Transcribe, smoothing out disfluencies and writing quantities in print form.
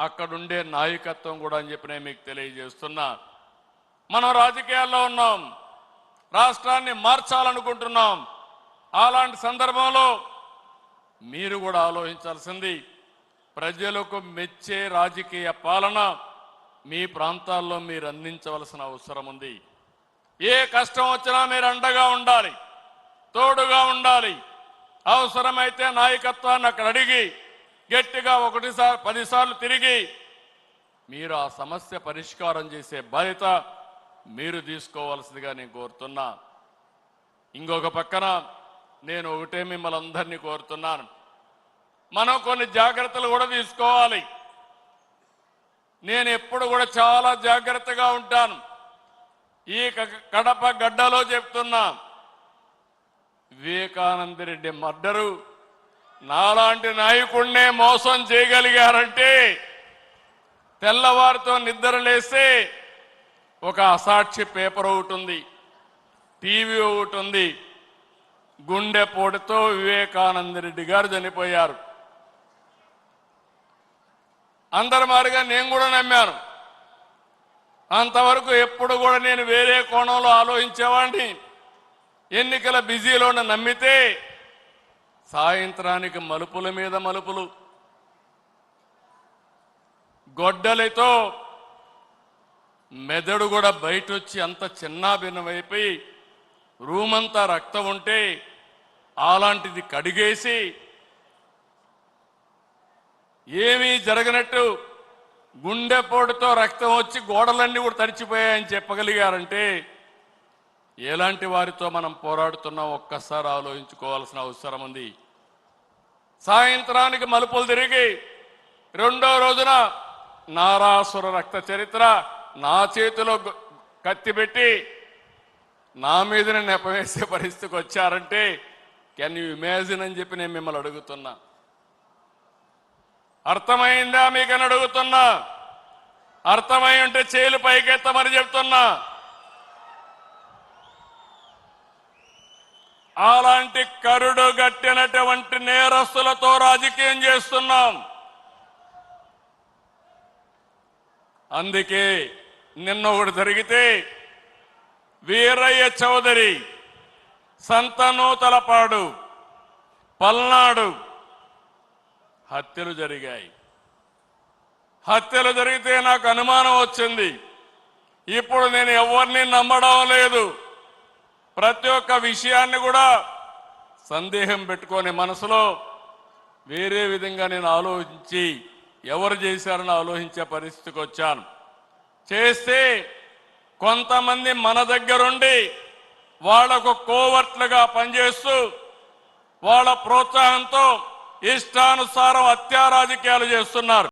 అక్కడుండే నాయకత్వం కూడా అని చెప్పి నేను మీకు తెలియజేస్తున్నా. మనం రాజకీయాల్లో ఉన్నాం, రాష్ట్రాన్ని మార్చాలనుకుంటున్నాం. అలాంటి సందర్భంలో మీరు కూడా ఆలోచించాల్సింది, ప్రజలకు మెచ్చే రాజకీయ పాలన మీ ప్రాంతాల్లో మీరు అందించవలసిన అవసరం ఉంది. ఏ కష్టం వచ్చినా మీరు అండగా ఉండాలి, తోడుగా ఉండాలి. అవసరమైతే నాయకత్వాన్ని అక్కడ అడిగి గట్టిగా 10 సార్లు తిరిగి మీరు ఆ సమస్య పరిష్కారం చేసే బాధ్యత మీరు తీసుకోవాల్సిందిగా నేను కోరుతున్నా. ఇంకొక పక్కన నేను ఒకటే మిమ్మల్ని అందరినీ కోరుతున్నాను, మనం కొన్ని జాగ్రత్తలు కూడా తీసుకోవాలి. నేను ఎప్పుడు కూడా చాలా జాగ్రత్తగా ఉంటాను. ఈ కడప గడ్డలో చెప్తున్నా, వివేకానంద రెడ్డి మర్డరు నాలాంటి నాయకుడినే మోసం చేయగలిగారంటే, తెల్లవారితో నిద్ర లేస్తే ఒక అసాక్షి పేపర్ ఒకటి ఉంది, టీవీ ఒకటి ఉంది, గుండెపోటుతో వివేకానంద రెడ్డి గారు చనిపోయారు. అందరి మాదిరిగా నేను కూడా నమ్మాను. అంతవరకు ఎప్పుడు కూడా నేను వేరే కోణంలో ఆలోచించేవాడిని. ఎన్నికల బిజీలో నమ్మితే సాయంత్రానికి మలుపుల మీద మలుపులు, గొడ్డలితో మెదడు కూడా బయట వచ్చి అంత చిన్నాభిన్నమైపోయి రూమంతా రక్తం ఉంటే అలాంటిది కడిగేసి ఏమీ జరగనట్టు గుండెపోటుతో రక్తం వచ్చి గోడలన్నీ కూడా తడిచిపోయాయని చెప్పగలిగారంటే ఎలాంటి వారితో మనం పోరాడుతున్నాం ఒక్కసారి ఆలోచించుకోవాల్సిన అవసరం ఉంది. సాయంత్రానికి మలుపులు తిరిగి రెండో రోజున నారాసుర రక్త చరిత్ర నా చేతిలో కత్తి పెట్టి నా మీదనే నెపవేసే పరిస్థితికి వచ్చారంటే కెన్ యూ ఇమాజిన్ అని చెప్పి నేను మిమ్మల్ని అడుగుతున్నా. అర్థమైందా మీకని అడుగుతున్నా. అర్థమై ఉంటే చేలు పైకెత్తమని చెప్తున్నా. అలాంటి కరుడు గట్టినటువంటి నేరస్తులతో రాజకీయం చేస్తున్నాం. అందుకే నిన్న ఒకటి జరిగితే వీరయ్య చౌదరి, సంతనూతలపాడు, పల్నాడు హత్యలు జరిగాయి. హత్యలు జరిగితే నాకు అనుమానం వచ్చింది. ఇప్పుడు నేను ఎవరిని నమ్మడం లేదు. ప్రతి ఒక్క విషయాన్ని కూడా సందేహం పెట్టుకొని మనసులో వేరే విధంగా నేను ఆలోచించి ఎవరు చేశారని ఆలోచించే పరిస్థితికి వచ్చాను. చేస్తే కొంతమంది మన దగ్గరుండి వాళ్లకు కోవర్ట్లుగా పనిచేస్తూ వాళ్ళ ప్రోత్సాహంతో ఇష్టానుసారం హత్యా రాజకీయాలు చేస్తున్నారు.